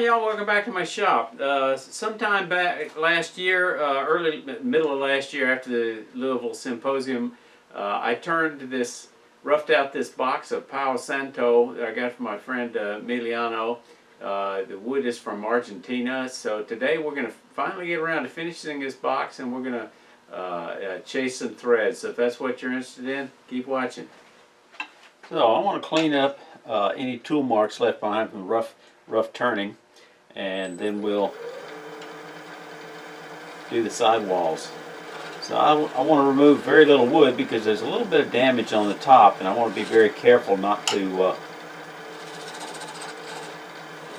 y'all, welcome back to my shop. Sometime back last year, middle of last year after the Louisville Symposium, I roughed out this box of Palo Santo that I got from my friend Emiliano. The wood is from Argentina, so today we're going to finally get around to finishing this box, and we're going to chase some threads. So if that's what you're interested in, keep watching. So I want to clean up any tool marks left behind from rough turning, and then we'll do the sidewalls. So I want to remove very little wood because there's a little bit of damage on the top, and I want to be very careful not to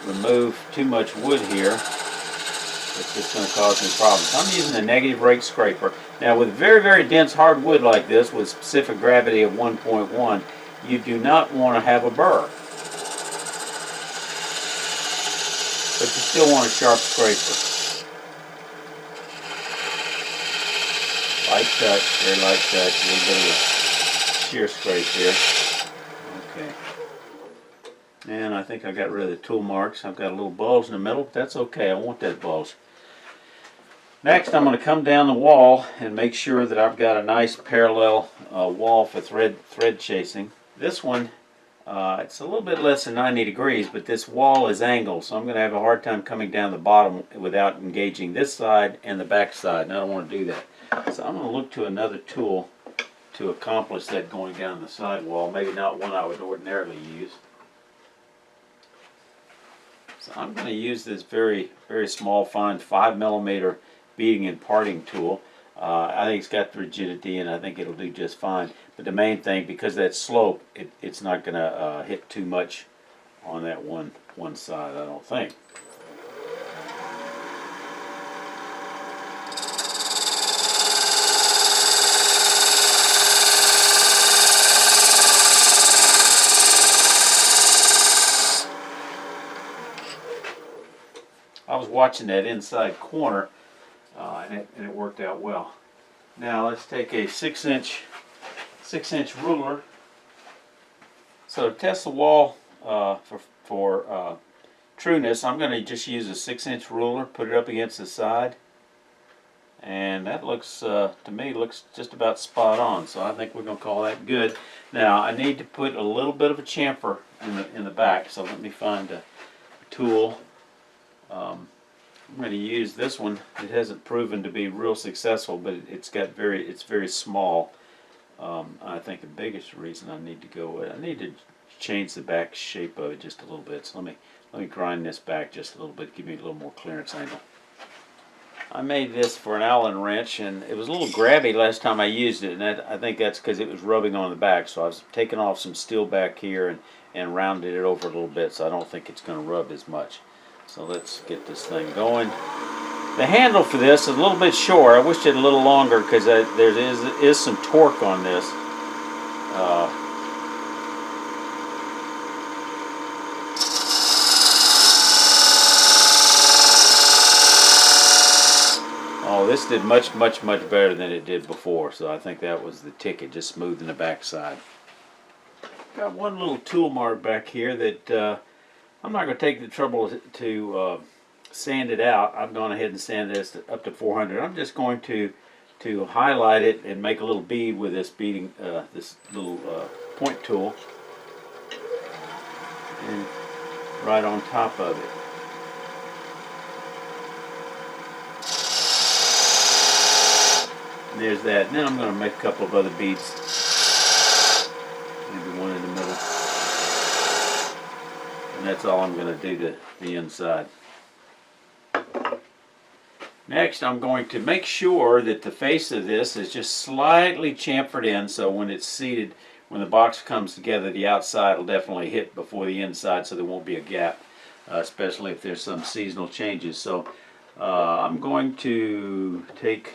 remove too much wood here. It's just going to cause me problems. I'm using a negative rake scraper. Now with very dense hard wood like this with specific gravity of 1.1, you do not want to have a burr. But you still want a sharp scraper. Light touch, very light touch, a little bit of a shear scrape here. Okay. And I think I got rid of the tool marks. I've got a little bulge in the middle, but that's okay. I want that bulge. Next, I'm going to come down the wall and make sure that I've got a nice parallel wall for thread chasing. This one, it's a little bit less than 90 degrees, but this wall is angled, so I'm going to have a hard time coming down the bottom without engaging this side and the back side, and I don't want to do that. So I'm going to look to another tool to accomplish that going down the side wall, maybe not one I would ordinarily use. So I'm going to use this very small, fine 5mm beading and parting tool. I think it's got the rigidity, and I think it'll do just fine. But the main thing, because of that slope, it's not going to hit too much on that one side, I don't think. I was watching that inside corner, and it worked out well. Now let's take a 6-inch ruler. So to test the wall for trueness, I'm going to just use a 6-inch ruler, put it up against the side, and that looks to me looks just about spot on. So I think we're going to call that good. Now I need to put a little bit of a chamfer in the back. So let me find a tool. I'm going to use this one. It hasn't proven to be real successful, but it's very small. I think the biggest reason I need to change the back shape of it just a little bit. So let me grind this back just a little bit, give me a little more clearance angle. I made this for an Allen wrench, and it was a little grabby last time I used it, and I think that's because it was rubbing on the back. So I was taking off some steel back here and rounded it over a little bit, so I don't think it's going to rub as much. So let's get this thing going. The handle for this is a little bit short. I wish it had a little longer because there is some torque on this. Oh, this did much better than it did before. So I think that was the ticket, just smoothing the backside. Got one little tool mark back here that I'm not going to take the trouble to sand it out. I've gone ahead and sanded this up to 400. I'm just going to highlight it and make a little bead with this this little point tool, and right on top of it. And there's that. Now I'm going to make a couple of other beads, maybe one in the middle. And that's all I'm going to do to the inside. Next, I'm going to make sure that the face of this is just slightly chamfered in, so when it's seated, when the box comes together, the outside will definitely hit before the inside, so there won't be a gap, especially if there's some seasonal changes. So I'm going to take,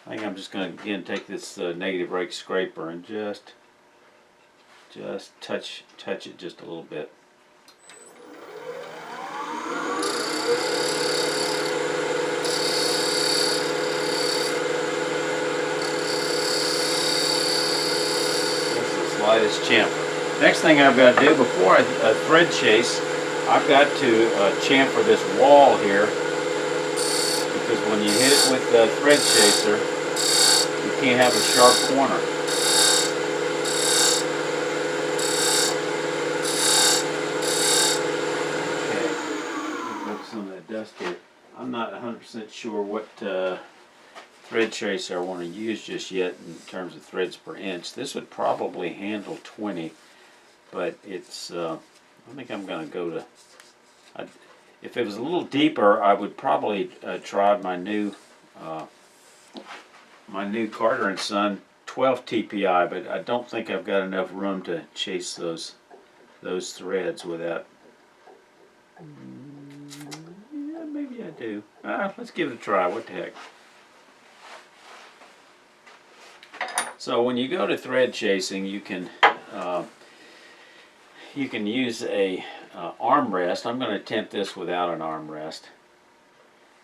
I think I'm just going to again take this negative rake scraper and just touch it just a little bit. Lightest chamfer. Next thing I've got to do before I thread chase I've got to chamfer this wall here, because when you hit it with the thread chaser, you can't have a sharp corner. Okay, get some of that dust here. I'm not 100% sure what thread chaser I want to use just yet in terms of threads per inch. This would probably handle 20, but it's I think I'm going to go to, if it was a little deeper, I would probably try my new Carter & Son 12 TPI, but I don't think I've got enough room to chase those threads without. Yeah, maybe I do. Let's give it a try. What the heck? So when you go to thread chasing, you can use a armrest. I'm going to attempt this without an armrest.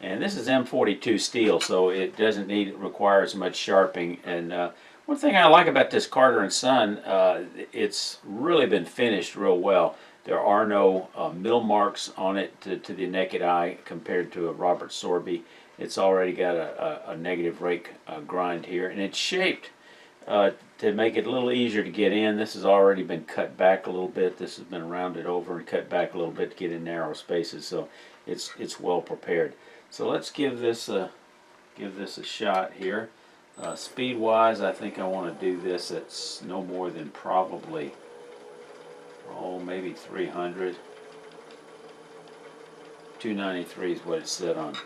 And this is M42 steel, so it doesn't require as much sharpening. And one thing I like about this Carter & Son, it's really been finished real well. There are no mill marks on it to the naked eye compared to a Robert Sorby. It's already got a negative rake grind here, and it's shaped to make it a little easier to get in. This has already been cut back a little bit. This has been rounded over and cut back a little bit to get in narrow spaces, so it's well prepared. So let's give this a shot here. Speed-wise, I think I want to do this at no more than probably, maybe 300. 293 is what it's set on.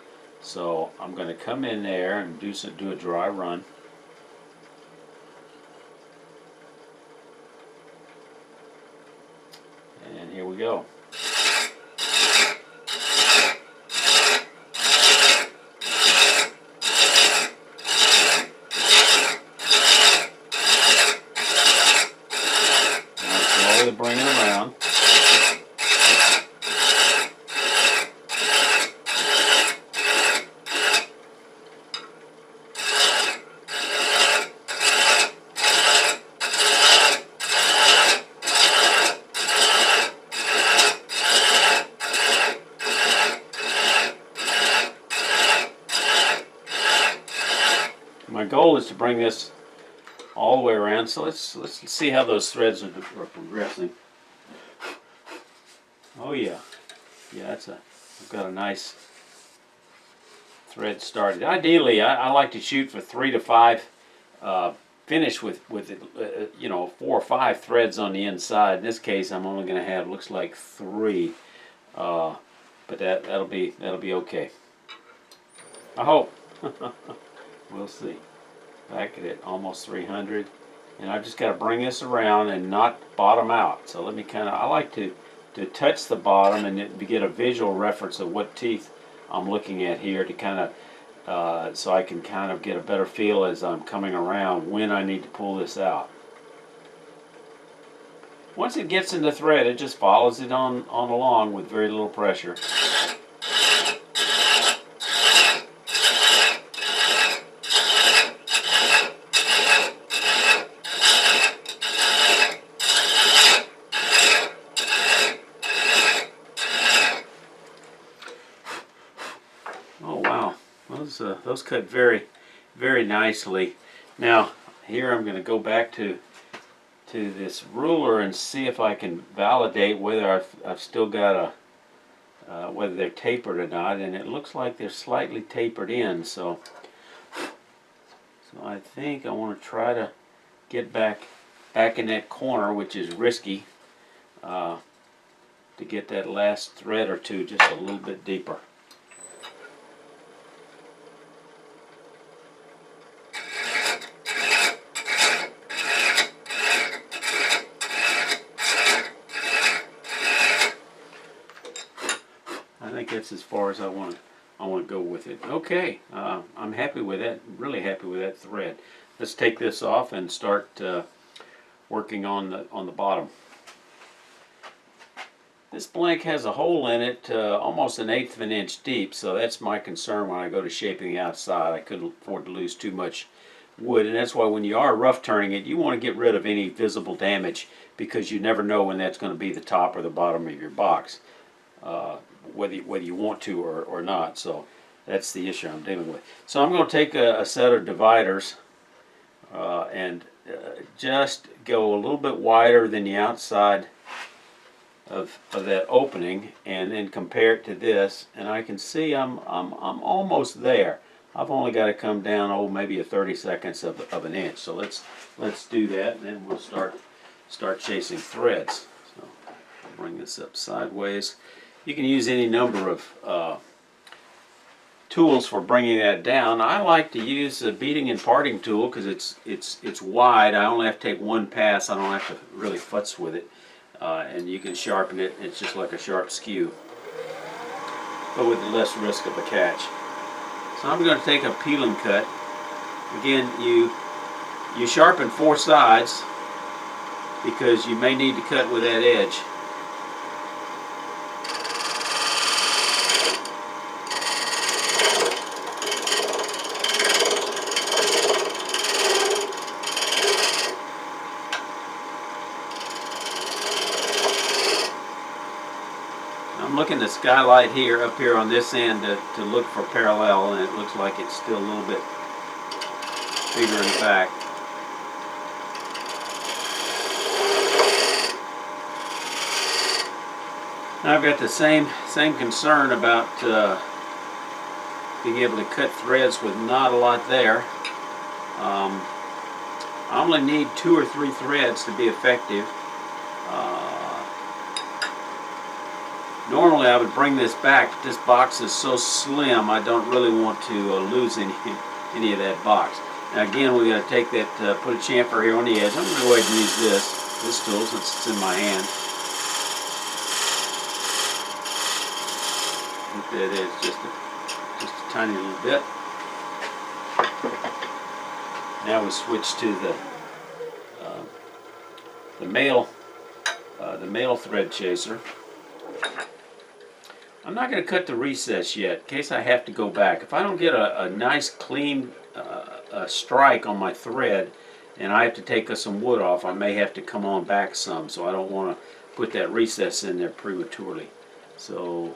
So I'm going to come in there and do a dry run. And here we go. Bring it around. My goal is to bring this all the way around, so let's see how those threads are progressing. Oh yeah, I've got a nice thread started. Ideally, I like to shoot for 3 to 5, finish with 4 or 5 threads on the inside. In this case, I'm only going to have, looks like 3, but that'll be okay. I hope. We'll see. Back at it, almost 300, and I've just got to bring this around and not bottom out. So let me I like to touch the bottom and to get a visual reference of what teeth I'm looking at here, to so I can kind of get a better feel as I'm coming around when I need to pull this out. Once it gets in the thread, it just follows it on along with very little pressure. Those cut very, very nicely. Now here I'm going to go back to this ruler and see if I can validate whether I've still got whether they're tapered or not, and it looks like they're slightly tapered in. So I think I want to try to get back in that corner, which is risky, to get that last thread or two just a little bit deeper. That's as far as I want to go with it. Okay, I'm happy with that. Really happy with that thread. Let's take this off and start working on the bottom. This blank has a hole in it almost 1/8 of an inch deep, so that's my concern when I go to shaping the outside. I couldn't afford to lose too much wood, and that's why when you are rough turning it, you want to get rid of any visible damage, because you never know when that's going to be the top or the bottom of your box. whether you want to or not. So that's the issue I'm dealing with. So I'm going to take a set of dividers and just go a little bit wider than the outside of that opening, and then compare it to this, and I can see I'm almost there. I've only got to come down maybe a 32 of an inch. So let's do that, and then we'll start chasing threads. So I'll bring this up sideways. You can use any number of tools for bringing that down. I like to use a beating and parting tool because it's wide. I only have to take one pass. I don't have to really futz with it, and you can sharpen it. It's just like a sharp skew, but with less risk of a catch. So I'm going to take a peel and cut. Again, you sharpen 4 sides because you may need to cut with that edge. I'm looking to skylight up here on this end to look for parallel, and it looks like it's still a little bit bigger in the back. Now I've got the same concern about being able to cut threads with not a lot there. I only need 2 or 3 threads to be effective. Normally I would bring this back, but this box is so slim I don't really want to lose any of that box. Now again, we're going to take that, put a chamfer here on the edge. I'm going to go ahead and use this tool since it's in my hand. Look at that edge, just a tiny little bit. Now we switch to the male thread chaser. I'm not going to cut the recess yet, in case I have to go back. If I don't get a nice clean strike on my thread, and I have to take some wood off, I may have to come on back some, so I don't want to put that recess in there prematurely. So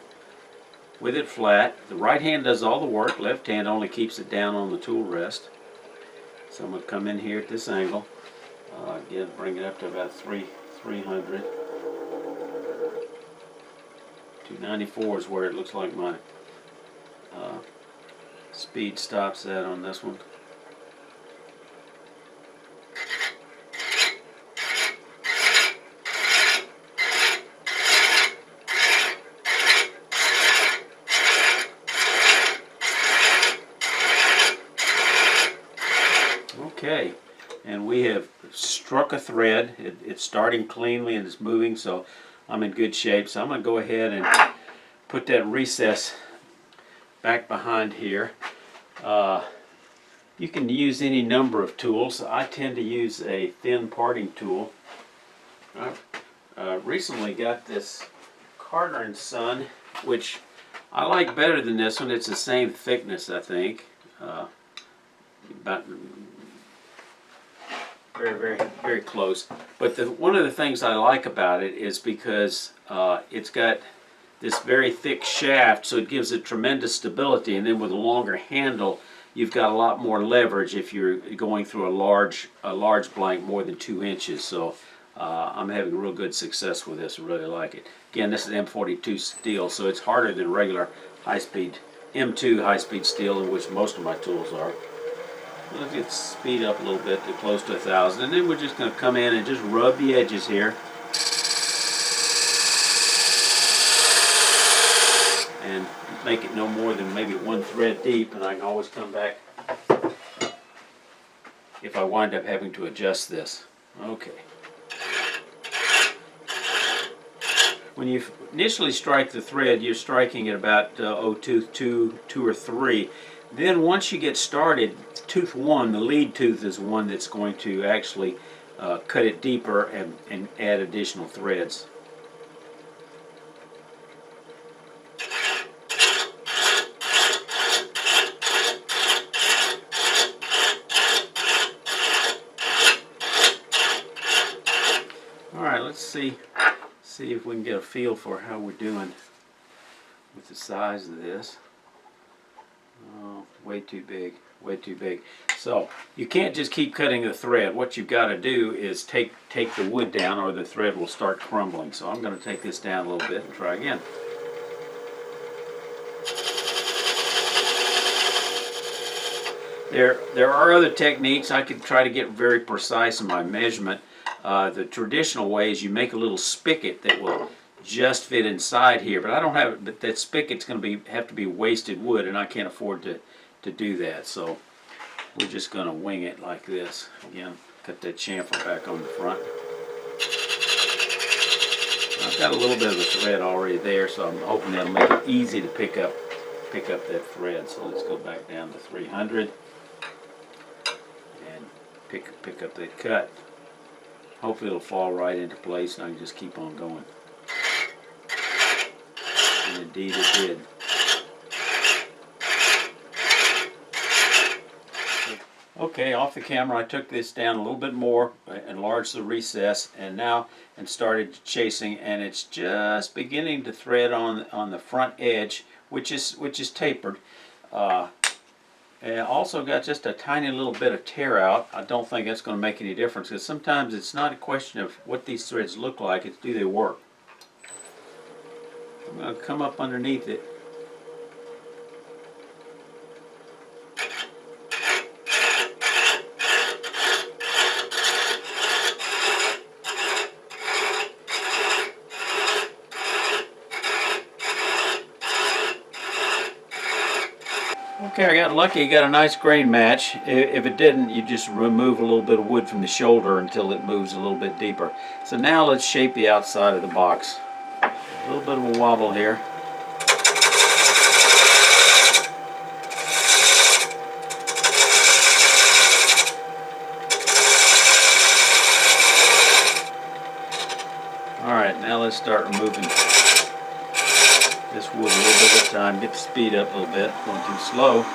with it flat, the right hand does all the work, left hand only keeps it down on the tool rest. So I'm going to come in here at this angle, again bring it up to about 300. 294 is where it looks like my speed stops at on this one. Okay, and we have struck a thread. It's starting cleanly and it's moving, so I'm in good shape. So I'm going to go ahead and put that recess back behind here. You can use any number of tools. I tend to use a thin parting tool. I recently got this Carter & Son, which I like better than this one. It's the same thickness, I think. About very close. But one of the things I like about it is because it's got this very thick shaft, so it gives it tremendous stability, and then with a longer handle you've got a lot more leverage if you're going through a large blank more than 2 inches. So I'm having real good success with this. I really like it. Again, this is M42 steel, so it's harder than regular high-speed M2 high-speed steel, in which most of my tools are. Let's get speed up a little bit to close to 1,000, and then we're just going to come in and just rub the edges here and make it no more than maybe 1 thread deep, and I can always come back if I wind up having to adjust this. Okay. When you initially strike the thread, you're striking at about two or 3. Then once you get started, tooth 1, the lead tooth, is one that's going to actually cut it deeper and add additional threads. Alright, let's see if we can get a feel for how we're doing. with the size of this. Oh, way too big, way too big. So you can't just keep cutting the thread. What you've got to do is take the wood down, or the thread will start crumbling. So I'm going to take this down a little bit and try again. There are other techniques. I could try to get very precise in my measurement. The traditional way is you make a little spigot that will just fit inside here, but I don't have it. But that spigot's going to have to be wasted wood, and I can't afford to do that. So we're just going to wing it like this. Again, cut that chamfer back on the front. I've got a little bit of the thread already there, so I'm hoping that'll make it easy to pick up that thread. So let's go back down to 300 and pick up that cut. Hopefully it'll fall right into place, and I can just keep on going. And indeed it did. Okay, off the camera I took this down a little bit more, enlarged the recess, and started chasing, and it's just beginning to thread on the front edge, which is tapered. And also got just a tiny little bit of tear out. I don't think that's going to make any difference, because sometimes it's not a question of what these threads look like, it's do they work. I'm going to come up underneath it. Okay, I got lucky, you got a nice grain match. If it didn't, you just remove a little bit of wood from the shoulder until it moves a little bit deeper. So now let's shape the outside of the box. A little bit of a wobble here. Alright, now let's start removing this wood a little bit at a time. Get the speed up a little bit, going too slow.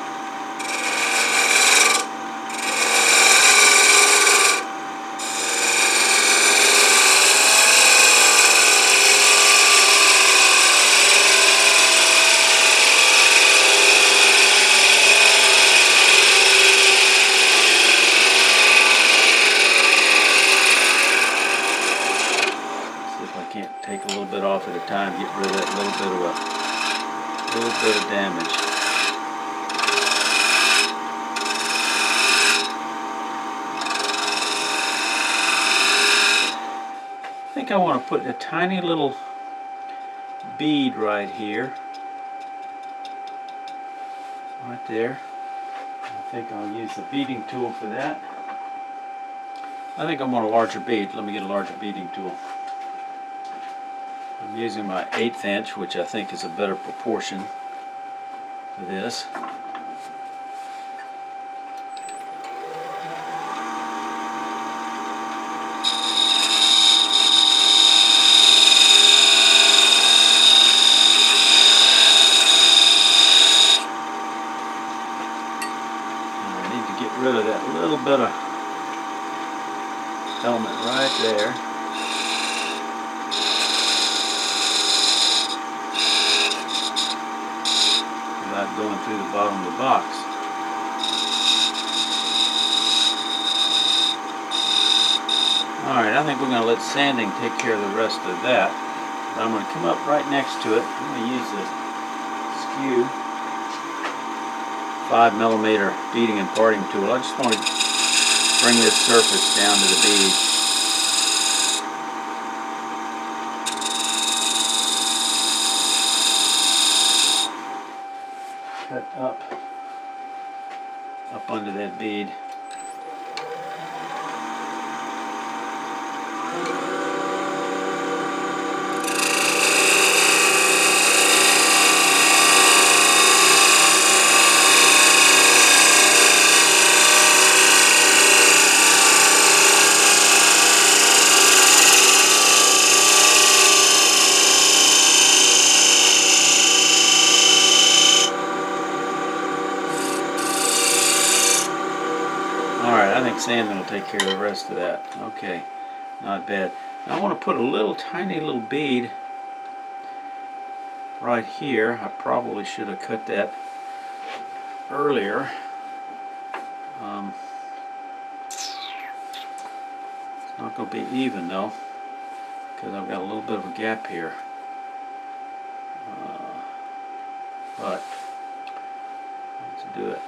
Take a little bit off at a time, get rid of that little bit of damage. I think I want to put a tiny little bead right here, right there. I think I'll use the beading tool for that. I think I want a larger bead. Let me get a larger beading tool. I'm using my 1/8 inch, which I think is a better proportion for this. And I need to get rid of that little bit of element right there. Without going through the bottom of the box. Alright, I think we're going to let sanding take care of the rest of that. But I'm going to come up right next to it. I'm going to use the skew 5mm beading and parting tool. I just want to bring this surface down to the bead. Cut up under that bead. Alright, I think sanding will take care of the rest of that. Okay, not bad. Now I want to put a little tiny little bead right here. I probably should have cut that earlier. It's not going to be even though, because I've got a little bit of a gap here. But let's do it.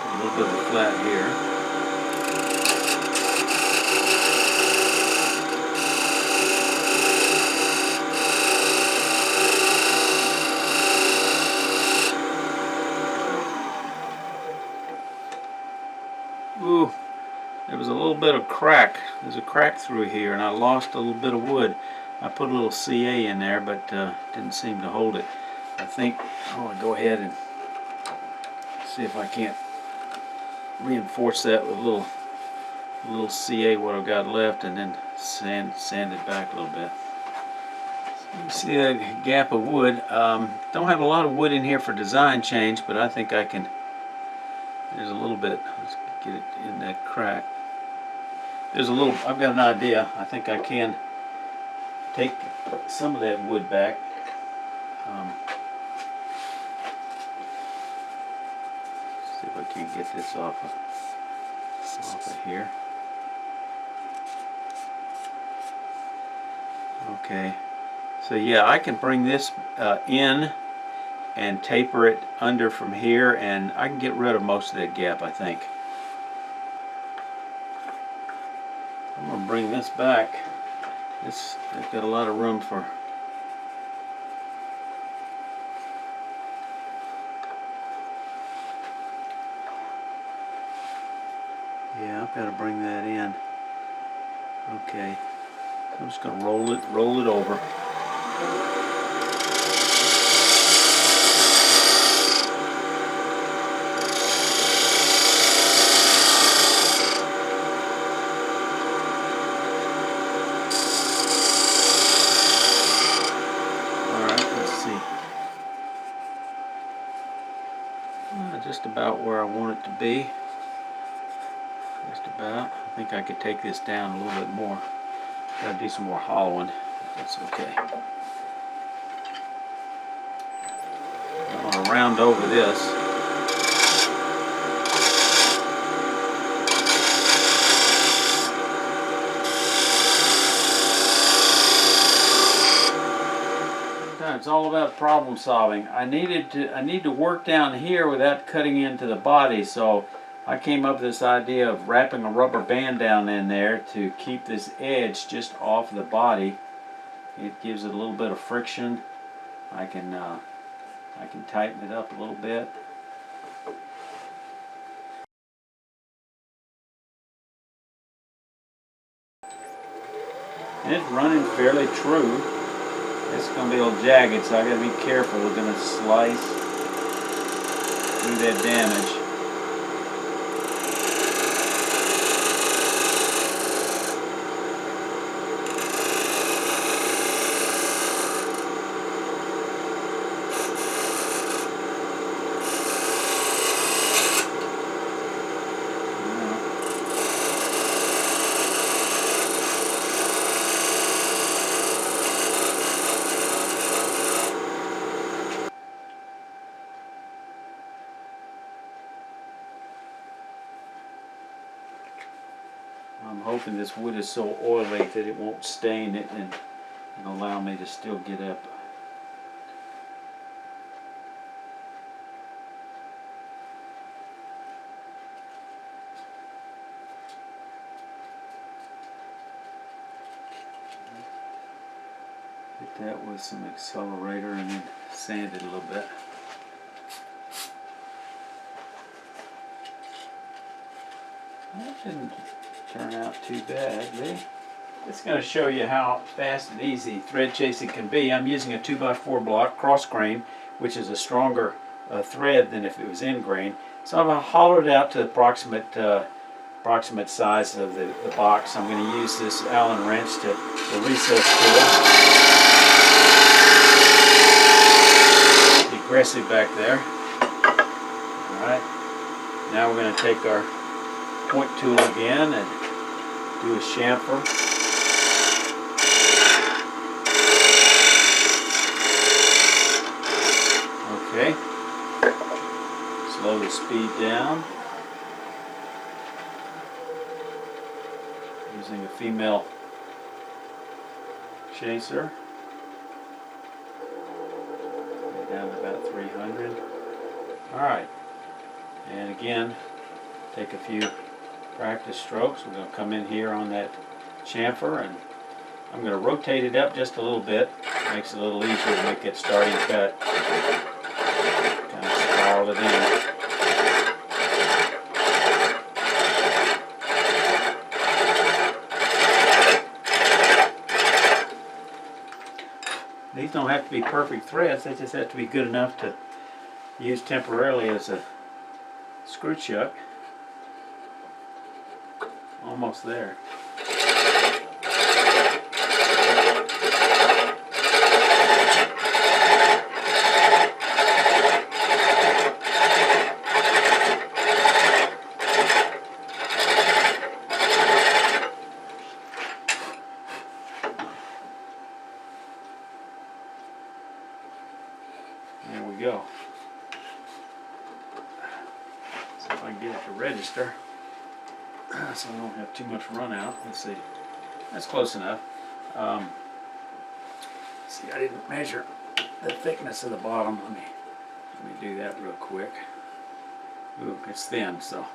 A little bit of a flat here. Ooh, there was a little bit of crack. There's a crack through here, and I lost a little bit of wood. I put a little CA in there, but didn't seem to hold it. I think I want to go ahead and see if I can't reinforce that with a little CA what I've got left, and then sand it back a little bit. So you see that gap of wood. Don't have a lot of wood in here for design change, but I think I can. There's a little bit. Let's get it in that crack. There's a little. I've got an idea. I think I can take some of that wood back. See if I can't get this off of here. Okay, so yeah, I can bring this in and taper it under from here, and I can get rid of most of that gap, I think. I'm going to bring this back. I've got a lot of room for. Yeah, I've got to bring that in. Okay, I'm just going to roll it over. Just about where I want it to be. Just about. I think I could take this down a little bit more. Gotta do some more hollowing. That's okay. I want to round over this. It's all about problem solving. I need to work down here without cutting into the body, so I came up with this idea of wrapping a rubber band down in there to keep this edge just off the body. It gives it a little bit of friction. I can tighten it up a little bit. And it's running fairly true. It's going to be a little jagged, so I got to be careful. We're going to slice through that damage. I'm hoping this wood is so oily that it won't stain it and allow me to still get up. Hit that with some accelerator and then sand it a little bit. That didn't turn out too badly. It's going to show you how fast and easy thread chasing can be. I'm using a 2x4 block cross grain, which is a stronger thread than if it was in grain. So I've hollowed it out to the approximate size of the box. I'm going to use this Allen wrench to the recess tool. Be aggressive back there. Alright, now we're going to take our point tool again and do a chamfer. speed down. Using a female chaser. Down to about 300. Alright, and again, take a few practice strokes. We're going to come in here on that chamfer, and I'm going to rotate it up just a little bit. Makes it a little easier to make that starting cut. Kind of spiral it in. These don't have to be perfect threads, they just have to be good enough to use temporarily as a screw chuck. Almost there. There we go. See if I can get it to register so I don't have too much run out. Let's see. That's close enough. See, I didn't measure the thickness of the bottom. Let me do that real quick. Ooh, it's thin, so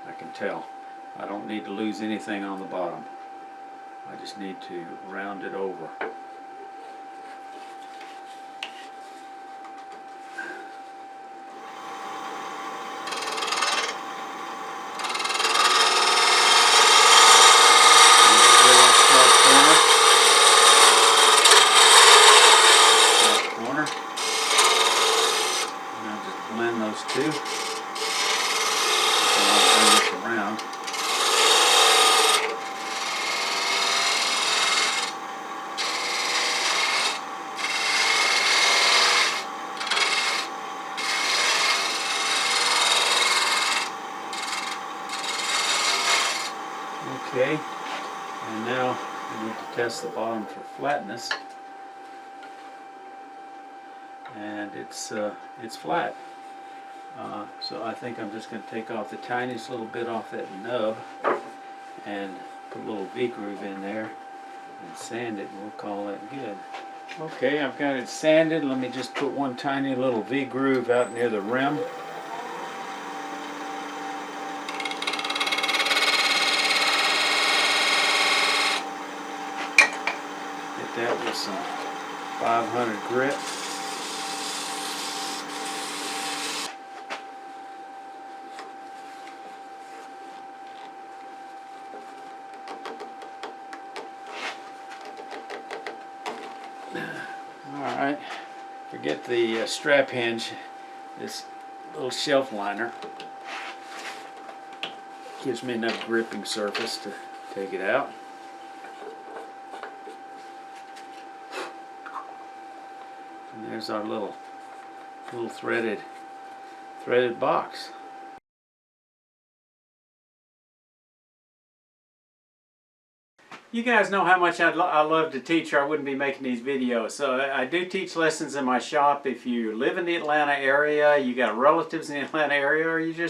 I can tell. I don't need to lose anything on the bottom. I just need to round it over. Blend those two. And I'll bring this around. Okay, and now we need to test the bottom for flatness. And it's flat. So I think I'm just going to take off the tiniest little bit off that nub and put a little V-groove in there and sand it, and we'll call that good. Okay, I've got it sanded. Let me just put one tiny little V-groove out near the rim. Hit that with some 500 grit. Alright, forget the strap hinge, this little shelf liner gives me enough gripping surface to take it out. And there's our little threaded box. You guys know how much I love to teach, or I wouldn't be making these videos. So I do teach lessons in my shop. If you live in the Atlanta area, you got relatives in the Atlanta area, or you're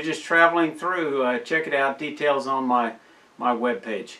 just traveling through, check it out. Details on my webpage.